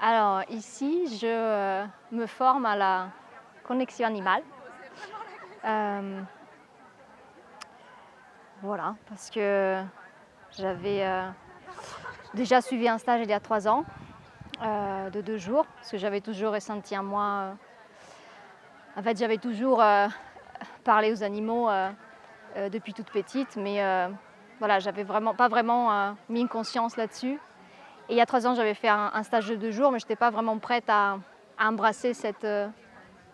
Alors ici, je me forme à la connexion animale. Euh, voilà, parce que j'avais déjà suivi un stage il y a 3 ans de 2 jours, parce que j'avais toujours ressenti en moi. En fait, j'avais toujours parlé aux animaux depuis toute petite, mais voilà, j'avais pas vraiment mis une conscience là-dessus. Et il y a 3 ans, j'avais fait un stage de 2 jours, mais je n'étais pas vraiment prête à embrasser cette,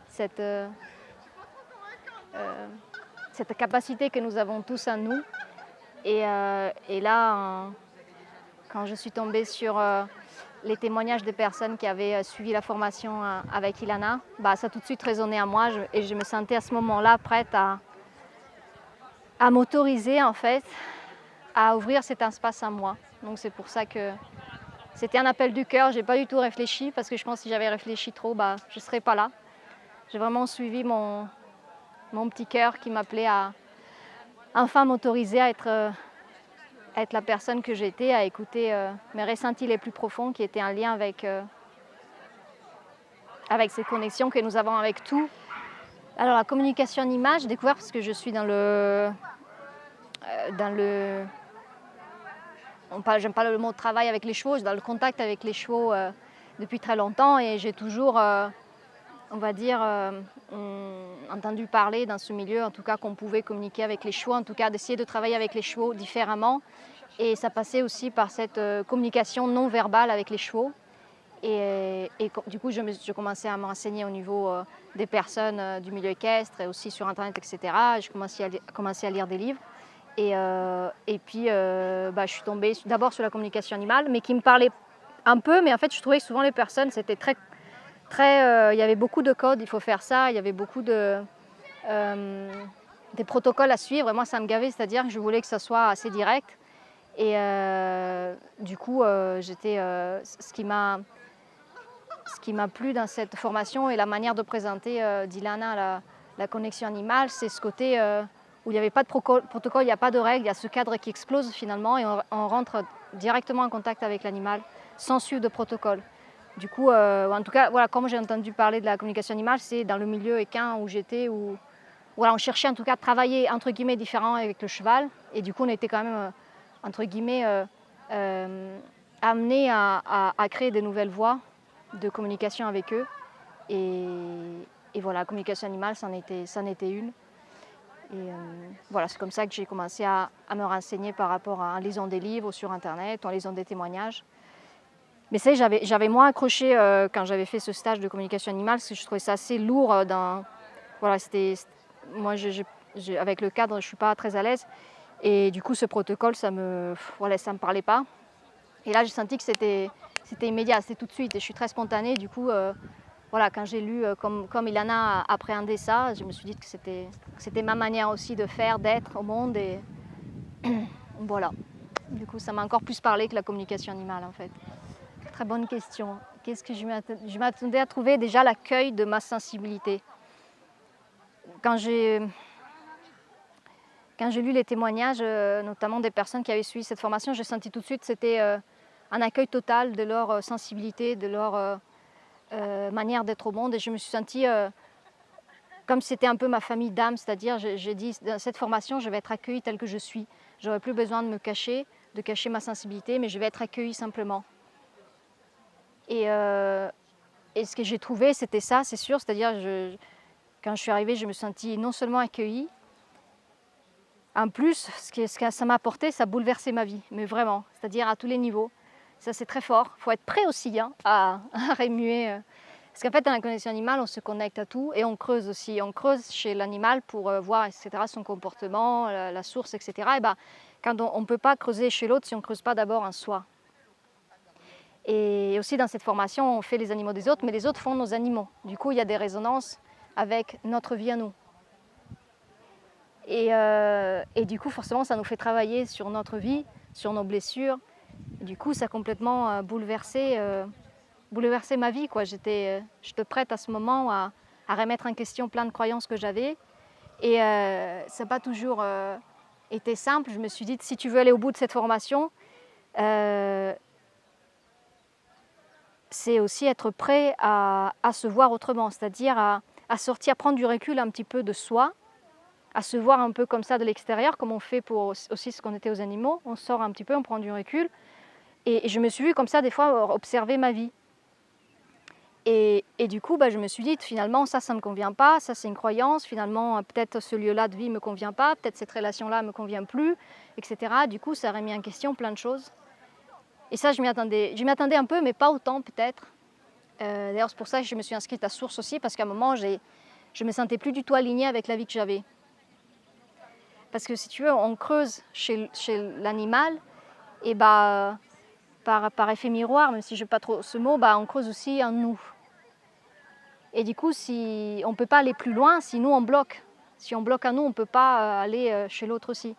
cette capacité que nous avons tous en nous. Et là, quand je suis tombée sur les témoignages des personnes qui avaient suivi la formation avec Ilana, ça a tout de suite résonné à moi et je me sentais à ce moment-là prête à m'autoriser en fait à ouvrir cet espace à moi. Donc c'est pour ça que c'était un appel du cœur, j'ai pas du tout réfléchi parce que je pense que si j'avais réfléchi trop, je ne serais pas là. J'ai vraiment suivi mon petit cœur qui m'appelait à enfin m'autoriser à être la personne que j'étais, à écouter mes ressentis les plus profonds qui étaient en lien avec ces connexions que nous avons avec tout. Alors la communication en image, j'ai découvert parce que je suis dans le j'aime pas le mot travail avec les chevaux, dans le contact avec les chevaux depuis très longtemps et j'ai toujours, on va dire, entendu parler dans ce milieu, en tout cas qu'on pouvait communiquer avec les chevaux, en tout cas d'essayer de travailler avec les chevaux différemment. Et ça passait aussi par cette communication non verbale avec les chevaux. Et du coup, je commençais à me renseigner au niveau des personnes du milieu équestre et aussi sur Internet, etc. Je commençais à lire des livres. Et puis, je suis tombée d'abord sur la communication animale, mais qui me parlait un peu. Mais en fait, je trouvais que souvent les personnes, c'était très... il y avait beaucoup de codes, il faut faire ça. Il y avait beaucoup des protocoles à suivre. Et moi, ça me gavait, c'est-à-dire que je voulais que ça soit assez direct. Et du coup, ce qui m'a plu dans cette formation et la manière de présenter d'Ilana la connexion animale, c'est ce côté où il n'y avait pas de protocole, il n'y a pas de règles, il y a ce cadre qui explose finalement et on rentre directement en contact avec l'animal sans suivre de protocole. Du coup, en tout cas, voilà, comme j'ai entendu parler de la communication animale, c'est dans le milieu équin où j'étais, où voilà, on cherchait en tout cas à travailler entre guillemets différent avec le cheval. Et du coup, on était quand même entre guillemets amenés à créer des nouvelles voies de communication avec eux. Et voilà, la communication animale, c'en était une. Et voilà, c'est comme ça que j'ai commencé à me renseigner par rapport en lisant des livres sur Internet, en lisant des témoignages. Mais ça, j'avais moins accroché quand j'avais fait ce stage de communication animale, parce que je trouvais ça assez lourd. Voilà, moi, avec le cadre, je ne suis pas très à l'aise. Et du coup, ce protocole, ça me parlait pas. Et là, j'ai senti que c'était immédiat, c'était tout de suite. Et je suis très spontanée. Du coup, voilà, quand j'ai lu comme Ilana a appréhendé ça, je me suis dit que c'était ma manière aussi de faire, d'être au monde. Et voilà. Du coup, ça m'a encore plus parlé que la communication animale, en fait. Très bonne question. Qu'est-ce que je m'attendais à trouver déjà l'accueil de ma sensibilité. Quand j'ai lu les témoignages, notamment des personnes qui avaient suivi cette formation, j'ai senti tout de suite que c'était un accueil total de leur sensibilité, de leur manière d'être au monde. Et je me suis sentie comme si c'était un peu ma famille d'âme, c'est-à-dire j'ai dit, dans cette formation, je vais être accueillie telle que je suis. Je n'aurai plus besoin de me cacher, de cacher ma sensibilité, mais je vais être accueillie simplement. Et ce que j'ai trouvé, c'était ça, c'est sûr. C'est-à-dire, quand je suis arrivée, je me sentis non seulement accueillie, en plus, ce que ça m'a apporté, ça a bouleversé ma vie, mais vraiment, c'est-à-dire à tous les niveaux. Ça, c'est très fort. Il faut être prêt aussi à remuer. Parce qu'en fait, dans la connexion animale, on se connecte à tout et on creuse aussi. On creuse chez l'animal pour voir, etc., son comportement, la source, etc. Et quand on ne peut pas creuser chez l'autre si on ne creuse pas d'abord en soi. Et aussi dans cette formation, on fait les animaux des autres, mais les autres font nos animaux. Du coup, il y a des résonances avec notre vie à nous. Et du coup, forcément, ça nous fait travailler sur notre vie, sur nos blessures. Et du coup, ça a complètement bouleversé ma vie, quoi. J'étais prête à ce moment à remettre en question plein de croyances que j'avais. Et ça n'a pas toujours été simple. Je me suis dit, si tu veux aller au bout de cette formation, c'est aussi être prêt à se voir autrement, c'est-à-dire à sortir, prendre du recul un petit peu de soi, à se voir un peu comme ça de l'extérieur, comme on fait pour aussi ce qu'on était aux animaux. On sort un petit peu, on prend du recul. Et je me suis vue comme ça, des fois, observer ma vie. Et du coup, je me suis dit, finalement, ça ne me convient pas, ça c'est une croyance, finalement, peut-être ce lieu-là de vie ne me convient pas, peut-être cette relation-là ne me convient plus, etc. Du coup, ça a remis en question plein de choses. Et ça, je m'y attendais un peu, mais pas autant peut-être. D'ailleurs, c'est pour ça que je me suis inscrite à Source aussi, parce qu'à un moment, je ne me sentais plus du tout alignée avec la vie que j'avais. Parce que si tu veux, on creuse chez l'animal, et par effet miroir, même si je n'aime pas trop ce mot, on creuse aussi en nous. Et du coup, si on ne peut pas aller plus loin, si nous on bloque. Si on bloque à nous, on ne peut pas aller chez l'autre aussi.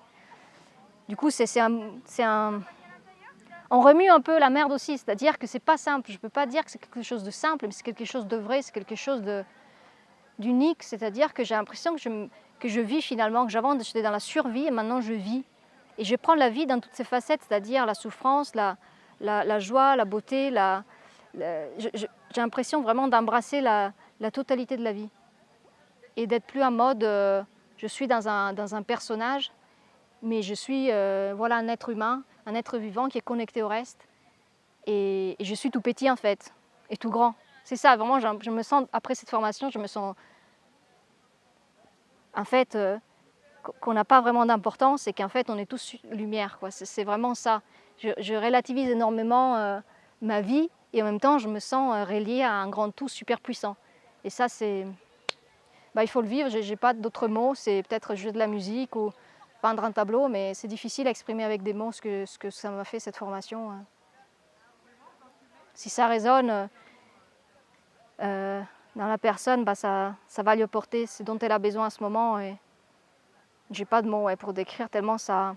Du coup, on remue un peu la merde aussi, c'est-à-dire que c'est pas simple. Je ne peux pas dire que c'est quelque chose de simple, mais c'est quelque chose de vrai, c'est quelque chose d'unique. C'est-à-dire que j'ai l'impression que je vis finalement, que j'avance, j'étais dans la survie et maintenant je vis. Et je prends la vie dans toutes ses facettes, c'est-à-dire la souffrance, la joie, la beauté. J'ai l'impression vraiment d'embrasser la totalité de la vie. Et d'être plus en mode, je suis dans un personnage, mais je suis voilà, un être humain, un être vivant qui est connecté au reste. Et je suis tout petit en fait, et tout grand. C'est ça, vraiment, je me sens, après cette formation, je me sens en fait qu'on n'a pas vraiment d'importance et qu'en fait on est tous lumière, quoi. C'est vraiment ça. Je relativise énormément ma vie et en même temps je me sens reliée à un grand tout super puissant. Et ça c'est... il faut le vivre, j'ai pas d'autres mots, c'est peut-être jouer de la musique ou peindre un tableau, mais c'est difficile à exprimer avec des mots ce que ça m'a fait cette formation. Si ça résonne dans la personne, ça va lui apporter ce dont elle a besoin à ce moment. Et j'ai pas de mots pour décrire tellement ça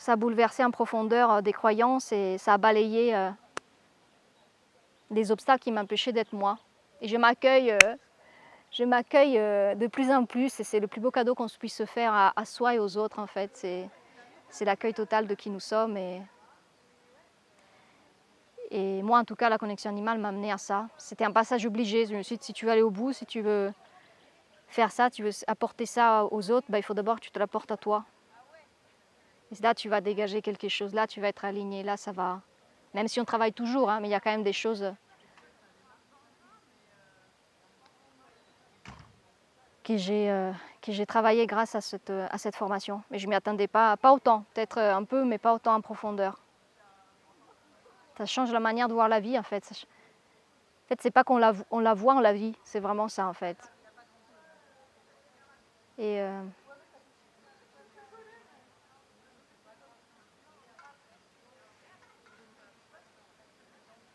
a bouleversé en profondeur des croyances et ça a balayé des obstacles qui m'empêchaient d'être moi. Et je m'accueille de plus en plus et c'est le plus beau cadeau qu'on puisse se faire à soi et aux autres en fait. C'est l'accueil total de qui nous sommes et moi en tout cas la connexion animale m'a amené à ça. C'était un passage obligé, je me suis dit si tu veux aller au bout, si tu veux faire ça, tu veux apporter ça aux autres, il faut d'abord que tu te l'apportes à toi. Et là tu vas dégager quelque chose, là tu vas être aligné, là ça va. Même si on travaille toujours, mais il y a quand même des choses que j'ai travaillé grâce à cette formation. Mais je ne m'y attendais pas autant, peut-être un peu, mais pas autant en profondeur. Ça change la manière de voir la vie en fait. En fait, c'est pas qu'on la voit, on la vit, c'est vraiment ça en fait. Et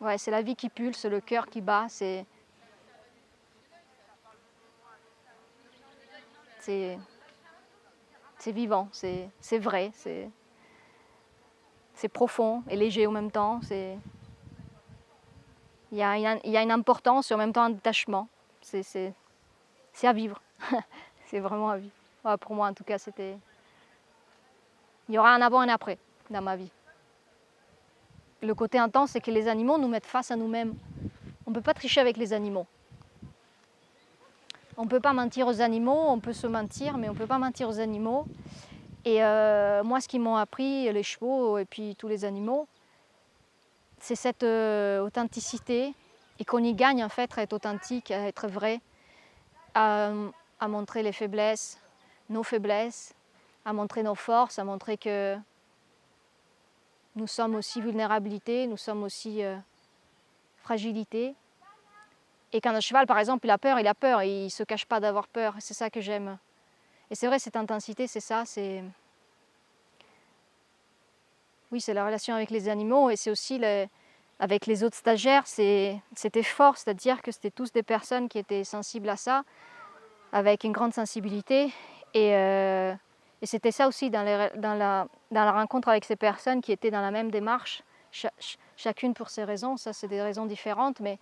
ouais, c'est la vie qui pulse, le cœur qui bat, c'est vivant, c'est vrai, c'est profond et léger en même temps. Il y a une importance et en même temps un détachement. C'est à vivre. C'est vraiment à vivre. Ouais, pour moi, en tout cas, c'était... Il y aura un avant et un après dans ma vie. Le côté intense, c'est que les animaux nous mettent face à nous-mêmes. On ne peut pas tricher avec les animaux. On ne peut pas mentir aux animaux, on peut se mentir, mais on ne peut pas mentir aux animaux. Et moi, ce qu'ils m'ont appris, les chevaux et puis tous les animaux, c'est cette authenticité et qu'on y gagne en fait à être authentique, à être vrai, à montrer les faiblesses, nos faiblesses, à montrer nos forces, à montrer que nous sommes aussi vulnérabilité, nous sommes aussi fragilité. Et quand un cheval, par exemple, il a peur et il ne se cache pas d'avoir peur. C'est ça que j'aime. Et c'est vrai, cette intensité, c'est ça, oui, c'est la relation avec les animaux et c'est aussi avec les autres stagiaires, c'était fort, c'est-à-dire que c'était tous des personnes qui étaient sensibles à ça, avec une grande sensibilité. Et c'était ça aussi dans la rencontre avec ces personnes qui étaient dans la même démarche, chacune pour ses raisons, ça c'est des raisons différentes, mais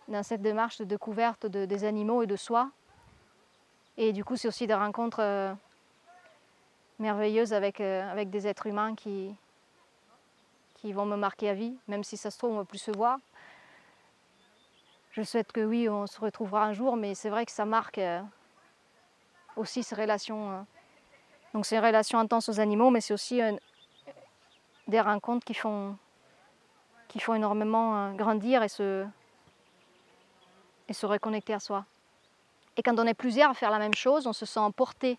dans cette démarche de découverte des animaux et de soi. Et du coup, c'est aussi des rencontres merveilleuses avec des êtres humains qui qui vont me marquer à vie, même si ça se trouve, on ne va plus se voir. Je souhaite que oui, on se retrouvera un jour, mais c'est vrai que ça marque aussi ces relations. Donc c'est une relation intense aux animaux, mais c'est aussi des rencontres qui font énormément grandir et se reconnecter à soi. Et quand on est plusieurs à faire la même chose, on se sent porté.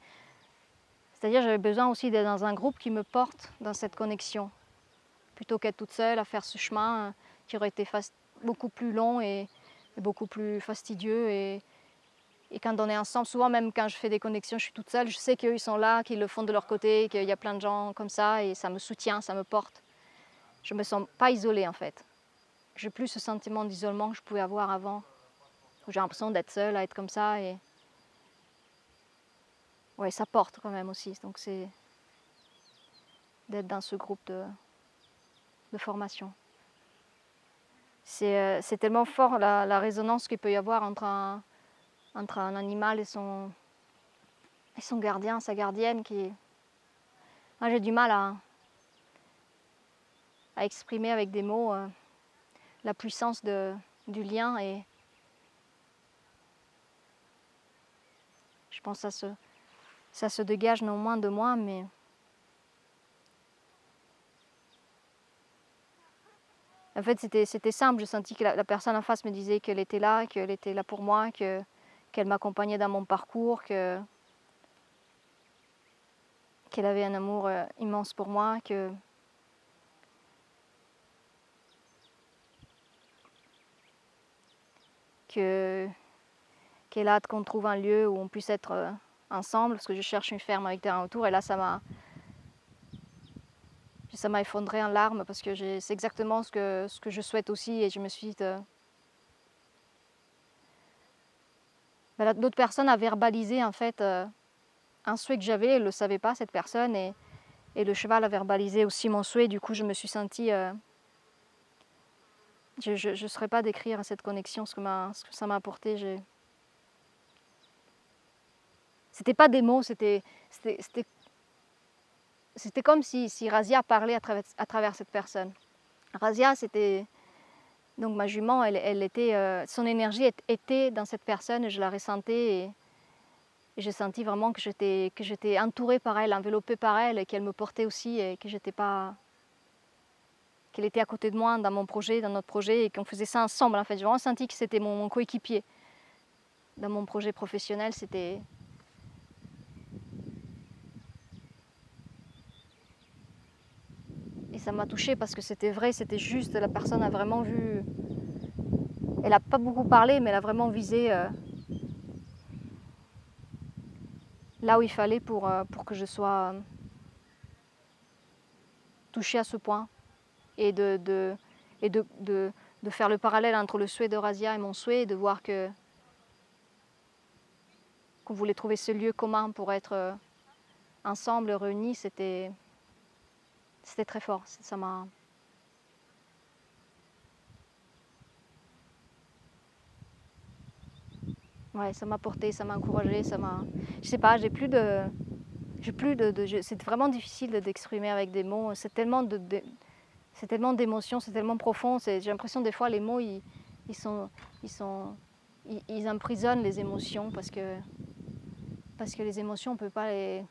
C'est-à-dire j'avais besoin aussi d'être dans un groupe qui me porte dans cette connexion, plutôt qu'être toute seule à faire ce chemin qui aurait été beaucoup plus long et beaucoup plus fastidieux. Et quand on est ensemble, souvent même quand je fais des connexions, je suis toute seule, je sais qu'eux ils sont là, qu'ils le font de leur côté, qu'il y a plein de gens comme ça et ça me soutient, ça me porte. Je me sens pas isolée en fait. J'ai plus ce sentiment d'isolement que je pouvais avoir avant, où j'ai l'impression d'être seule, à être comme ça et ouais, ça porte quand même aussi. Donc c'est d'être dans ce groupe de formation. C'est tellement fort la résonance qu'il peut y avoir entre un animal et son gardien, sa gardienne qui... Moi j'ai du mal à exprimer avec des mots la puissance du lien et je pense que ça se dégage néanmoins de moi, mais en fait c'était simple, je sentis que la personne en face me disait qu'elle était là pour moi, qu'elle m'accompagnait dans mon parcours, qu'elle avait un amour immense pour moi, qu'elle a hâte qu'on trouve un lieu où on puisse être ensemble, parce que je cherche une ferme avec terrain autour, et là ça m'a effondré en larmes, parce que c'est exactement ce que je souhaite aussi, et je me suis dit... L'autre personne a verbalisé en fait un souhait que j'avais, elle ne le savait pas cette personne, et le cheval a verbalisé aussi mon souhait, du coup je me suis sentie... je ne saurais pas décrire cette connexion, ce que ça m'a apporté. C'était pas des mots, c'était comme si Razia parlait à travers cette personne. Razia, c'était donc ma jument, elle était, son énergie était dans cette personne et je la ressentais et j'ai senti vraiment que j'étais entourée par elle, enveloppée par elle et qu'elle me portait aussi et que j'étais pas... qu'elle était à côté de moi dans mon projet, dans notre projet et qu'on faisait ça ensemble en fait. J'ai vraiment senti que c'était mon coéquipier. Dans mon projet professionnel, c'était... Et ça m'a touchée parce que c'était vrai, c'était juste, la personne a vraiment vu... Elle n'a pas beaucoup parlé, mais elle a vraiment visé là où il fallait pour que je sois touchée à ce point. Et de faire le parallèle entre le souhait de Razia et mon souhait, et de voir qu'on voulait trouver ce lieu commun pour être ensemble, réunis, c'était très fort. Ça m'a... Ouais, ça m'a porté, ça m'a encouragé, ça m'a... Je sais pas, c'est vraiment difficile d'exprimer avec des mots. C'est tellement d'émotions, c'est tellement profond. J'ai l'impression des fois les mots, ils emprisonnent les émotions parce que les émotions, on peut pas les...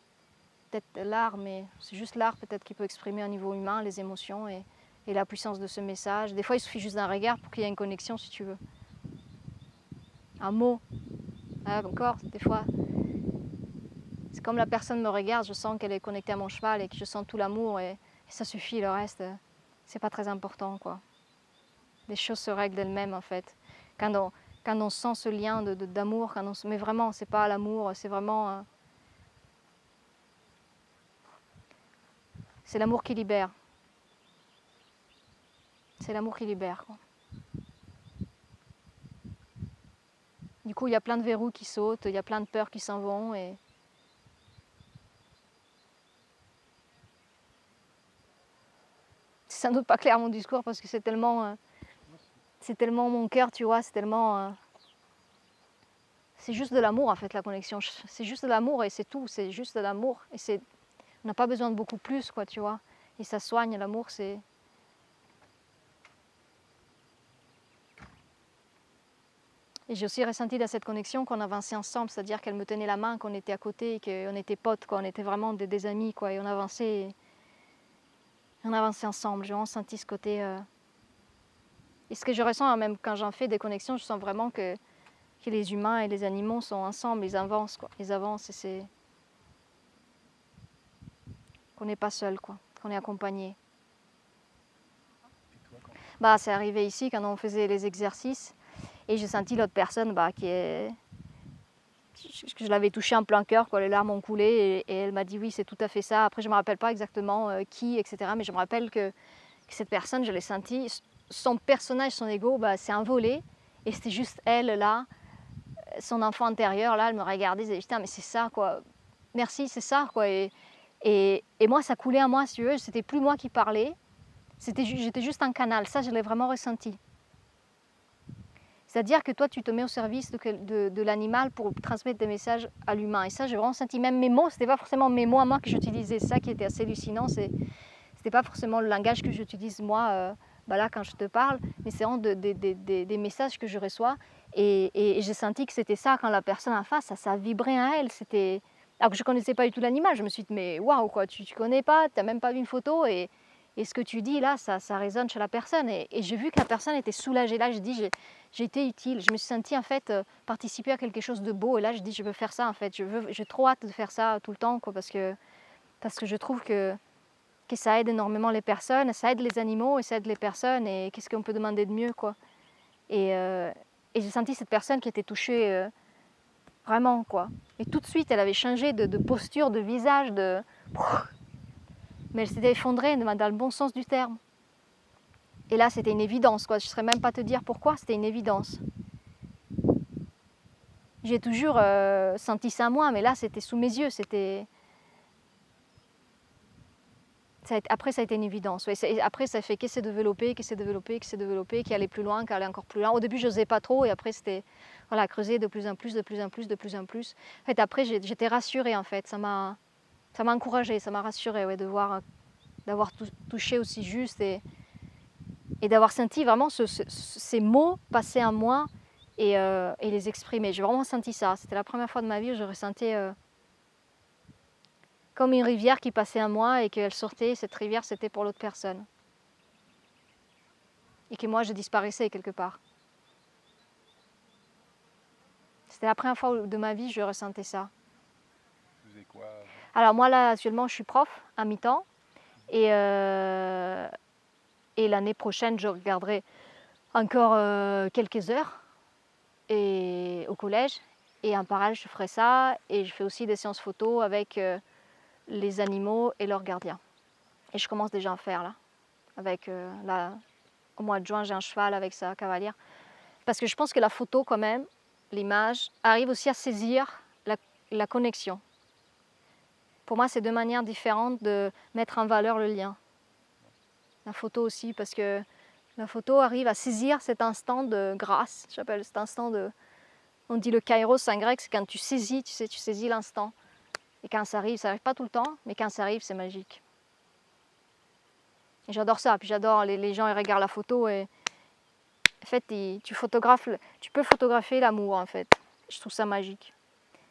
Peut-être l'art, mais c'est juste l'art peut-être qui peut exprimer au niveau humain les émotions et la puissance de ce message. Des fois, il suffit juste d'un regard pour qu'il y ait une connexion, si tu veux. Un mot. Encore, des fois, c'est comme la personne me regarde, je sens qu'elle est connectée à mon cheval et que je sens tout l'amour et ça suffit, le reste, c'est pas très important, quoi. Les choses se règlent d'elles-mêmes, en fait. Quand on sent ce lien d'amour, mais vraiment, c'est pas l'amour, c'est vraiment... c'est l'amour qui libère. C'est l'amour qui libère, quoi. Du coup, il y a plein de verrous qui sautent, il y a plein de peurs qui s'en vont et... C'est sans doute pas clair mon discours parce que c'est tellement mon cœur, tu vois, c'est tellement... c'est juste de l'amour en fait, la connexion. C'est juste de l'amour et c'est tout, c'est juste de l'amour. Et on n'a pas besoin de beaucoup plus, quoi, tu vois. Et ça soigne, l'amour, c'est Et j'ai aussi ressenti dans cette connexion qu'on avançait ensemble, c'est-à-dire qu'elle me tenait la main, qu'on était à côté, qu'on était potes, quoi. On était vraiment des amis, quoi, et on avançait ensemble. J'ai vraiment senti ce côté. Et ce que je ressens, hein, même quand j'en fais des connexions, je sens vraiment que les humains et les animaux sont ensemble, ils avancent, quoi. Ils avancent et c'est qu'on n'est pas seul, quoi, qu'on est accompagné. Bah, c'est arrivé ici quand on faisait les exercices et j'ai senti l'autre personne que je l'avais touchée en plein cœur, quoi, les larmes ont coulé et elle m'a dit oui, c'est tout à fait ça. Après, je ne me rappelle pas exactement qui, etc. Mais je me rappelle que cette personne, je l'ai senti, son personnage, son ego, s'est envolé et c'était juste elle là, son enfant intérieur là, elle me regardait, elle disait putain mais c'est ça quoi, merci c'est ça quoi. Et moi ça coulait à moi si tu veux, c'était plus moi qui parlais, j'étais juste un canal, ça je l'ai vraiment ressenti. C'est-à-dire que toi, tu te mets au service de l'animal pour transmettre des messages à l'humain. Et ça, j'ai vraiment senti, même mes mots, ce n'était pas forcément mes mots à moi que j'utilisais. Ça qui était assez hallucinant, c'était pas forcément le langage que j'utilise moi, là, quand je te parle, mais c'est vraiment des messages que je reçois. Et j'ai senti que c'était ça, quand la personne en face, ça vibrait à elle. Alors que je ne connaissais pas du tout l'animal, je me suis dit, mais waouh, quoi, tu ne connais pas, tu n'as même pas vu une photo, et ce que tu dis là, ça résonne chez la personne. Et j'ai vu que la personne était soulagée. Là, je dis, j'ai été utile. Je me suis sentie en fait participer à quelque chose de beau. Et là, je dis, je veux faire ça en fait. J'ai trop hâte de faire ça tout le temps, quoi, parce que je trouve que ça aide énormément les personnes, ça aide les animaux et ça aide les personnes. Et qu'est-ce qu'on peut demander de mieux, quoi. Et j'ai senti cette personne qui était touchée vraiment, quoi. Et tout de suite, elle avait changé de posture, de visage, mais elle s'était effondrée dans le bon sens du terme. Et là, c'était une évidence, quoi. Je ne saurais même pas te dire pourquoi, c'était une évidence. J'ai toujours senti ça moi, mais là, c'était sous mes yeux. Après, ça a été une évidence. Ouais, après, ça fait que c'est développé, qui allait plus loin, qui allait encore plus loin. Au début, je n'osais pas trop, et après, c'était voilà, creuser de plus en plus, de plus en plus, de plus en plus. En fait, après, j'étais rassurée, en fait. Ça m'a encouragée, ça m'a rassurée, ouais, d'avoir touché aussi juste et d'avoir senti vraiment ces mots passer en moi et les exprimer. J'ai vraiment senti ça. C'était la première fois de ma vie où je ressentais comme une rivière qui passait en moi et qu'elle sortait. Cette rivière, c'était pour l'autre personne. Et que moi, je disparaissais quelque part. C'était la première fois de ma vie où je ressentais ça. Tu faisais quoi? Alors moi, là, actuellement, je suis prof à mi-temps. Et l'année prochaine, je regarderai encore quelques heures au collège. Et en parallèle, je ferai ça. Et je fais aussi des séances photos avec les animaux et leurs gardiens. Et je commence déjà à en faire là. Avec, au mois de juin, j'ai un cheval avec sa cavalière. Parce que je pense que la photo, quand même, l'image, arrive aussi à saisir la connexion. Pour moi, c'est deux manières différentes de mettre en valeur le lien. La photo aussi, parce que la photo arrive à saisir cet instant de grâce. J'appelle cet instant de... On dit le kairos en grec, c'est quand tu saisis, tu saisis l'instant. Et quand ça arrive pas tout le temps, mais quand ça arrive, c'est magique. Et j'adore ça. Puis j'adore les gens, ils regardent la photo et en fait, tu peux photographier l'amour en fait. Je trouve ça magique.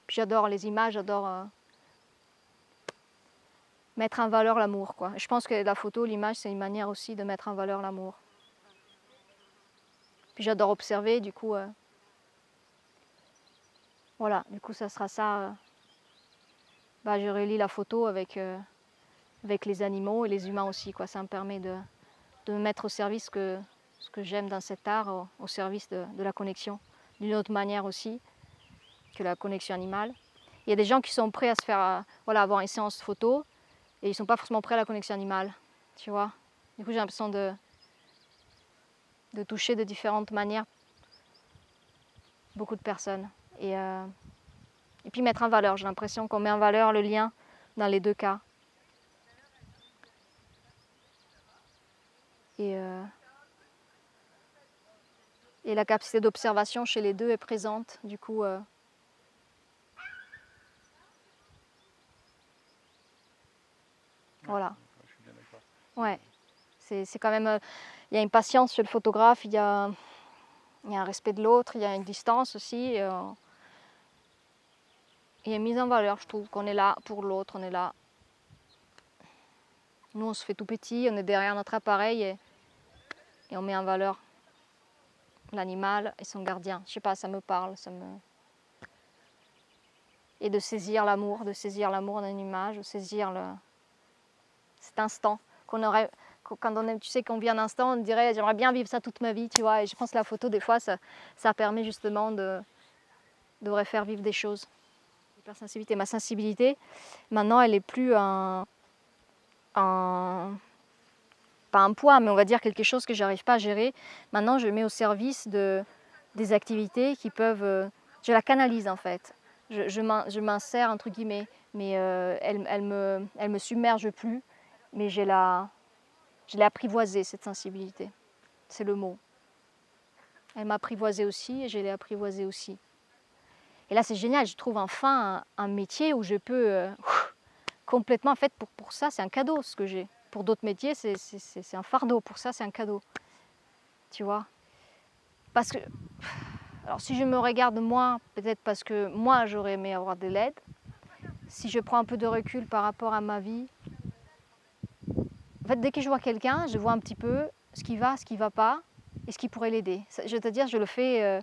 Puis j'adore les images, j'adore mettre en valeur l'amour, quoi. Je pense que la photo, l'image, c'est une manière aussi de mettre en valeur l'amour. Puis j'adore observer, du coup, voilà, du coup ça sera ça. Je relie la photo avec les animaux et les humains aussi, quoi. Ça me permet de me mettre au service ce que j'aime dans cet art, au service de la connexion, d'une autre manière aussi que la connexion animale. Il y a des gens qui sont prêts à se faire, avoir une séance photo et ils ne sont pas forcément prêts à la connexion animale, tu vois. Du coup, j'ai l'impression de toucher de différentes manières beaucoup de personnes. Et puis mettre en valeur, j'ai l'impression qu'on met en valeur le lien dans les deux cas. Et la capacité d'observation chez les deux est présente, du coup. Voilà. Je suis bien d'accord. Ouais. C'est quand même. Il y a une patience chez le photographe, il y a Il y a un respect de l'autre, il y a une distance aussi. Il y a une mise en valeur, je trouve qu'on est là pour l'autre, on est là. Nous, on se fait tout petit, on est derrière notre appareil et on met en valeur l'animal et son gardien. Je sais pas, ça me parle, Et de saisir l'amour d'un image, de saisir cet instant qu'on aurait... Quand tu sais qu'on vit un instant, on dirait j'aimerais bien vivre ça toute ma vie, tu vois. Et je pense que la photo, des fois, ça permet justement de refaire vivre des choses. L'hypersensibilité, ma sensibilité, maintenant, elle est plus pas un poids, mais on va dire quelque chose que j'arrive pas à gérer. Maintenant, je mets au service des activités qui peuvent... je la canalise en fait. Je m'insère entre guillemets, mais elle me submerge plus. Mais je l'ai apprivoisée, cette sensibilité. C'est le mot. Elle m'a apprivoisée aussi et je l'ai apprivoisée aussi. Et là, c'est génial. Je trouve enfin un métier où je peux complètement... En fait, pour ça, c'est un cadeau ce que j'ai. Pour d'autres métiers, c'est un fardeau. Pour ça, c'est un cadeau. Tu vois? Parce que... Alors, si je me regarde moi, peut-être parce que moi, j'aurais aimé avoir de l'aide. Si je prends un peu de recul par rapport à ma vie, en fait, dès que je vois quelqu'un, je vois un petit peu ce qui va pas et ce qui pourrait l'aider. Je veux te dire, je le fais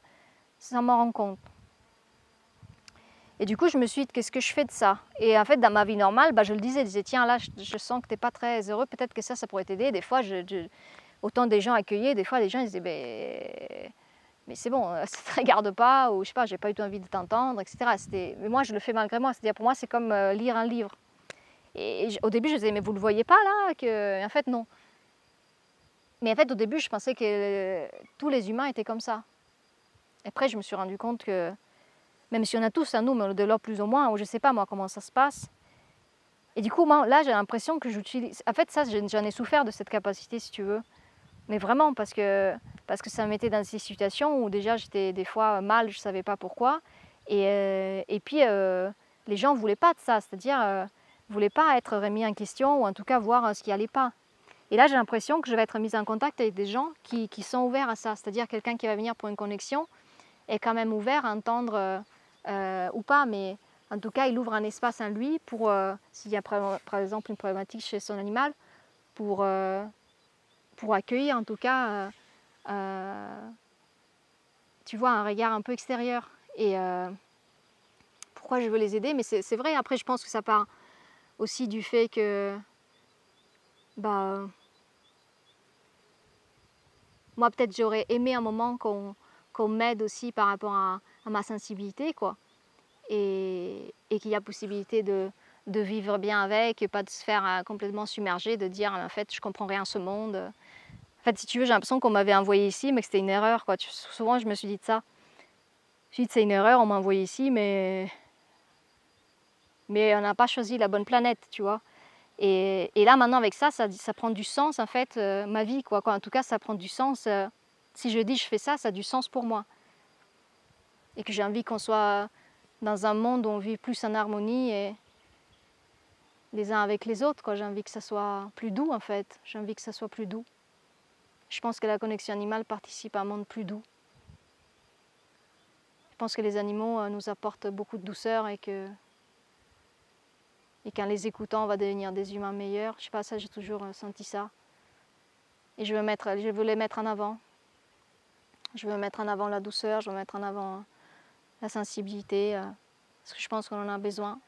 sans m'en rendre compte. Et du coup, je me suis dit, qu'est-ce que je fais de ça? Et en fait, dans ma vie normale, je le disais, tiens, là, je sens que tu n'es pas très heureux, peut-être que ça pourrait t'aider. Des fois, autant des gens accueillis, des fois, les gens ils disaient, mais c'est bon, ça ne te regarde pas, ou je sais pas, j'ai pas eu tout envie de t'entendre, etc. Mais moi, je le fais malgré moi, c'est-à-dire pour moi, c'est comme lire un livre. Et au début, je disais, mais vous le voyez pas là que... En fait, non. Mais en fait, au début, je pensais que tous les humains étaient comme ça. Et après, je me suis rendu compte que, même si on a tous à nous, mais on le développe plus ou moins, ou je sais pas moi comment ça se passe. Et du coup, moi, là, j'ai l'impression que j'utilise... En fait, ça, j'en ai souffert de cette capacité, si tu veux. Mais vraiment, parce que ça me mettait dans des situations où déjà j'étais des fois mal, je ne savais pas pourquoi. Et puis, les gens ne voulaient pas de ça, c'est-à-dire ne voulaient pas être remis en question ou en tout cas voir ce qui n'allait pas. Et là, j'ai l'impression que je vais être mise en contact avec des gens qui sont ouverts à ça, c'est-à-dire quelqu'un qui va venir pour une connexion est quand même ouvert à entendre ou pas, mais en tout cas, il ouvre un espace en lui pour, s'il y a par exemple une problématique chez son animal, pour accueillir en tout cas, tu vois, un regard un peu extérieur. Et pourquoi je veux les aider? Mais c'est vrai, après je pense que ça part aussi du fait que moi peut-être j'aurais aimé un moment qu'on m'aide aussi par rapport à ma sensibilité, quoi. Et qu'il y a possibilité de vivre bien avec, et pas de se faire complètement submerger, de dire en fait je comprends rien à ce monde. En fait, si tu veux, j'ai l'impression qu'on m'avait envoyé ici, mais que c'était une erreur, quoi. Souvent, je me suis dit de ça. Je me suis dit, c'est une erreur, on m'a envoyé ici, mais on n'a pas choisi la bonne planète, tu vois. Et là, maintenant, avec ça prend du sens, en fait, ma vie, quoi. En tout cas, ça prend du sens. Si je dis je fais ça, ça a du sens pour moi. Et que j'ai envie qu'on soit dans un monde où on vit plus en harmonie et les uns avec les autres, quoi. J'ai envie que ça soit plus doux, en fait. J'ai envie que ça soit plus doux. Je pense que la connexion animale participe à un monde plus doux. Je pense que les animaux nous apportent beaucoup de douceur et qu'en les écoutant, on va devenir des humains meilleurs. Je sais pas, ça, j'ai toujours senti ça. Et je veux les mettre en avant. Je veux mettre en avant la douceur, je veux mettre en avant la sensibilité, parce que je pense qu'on en a besoin.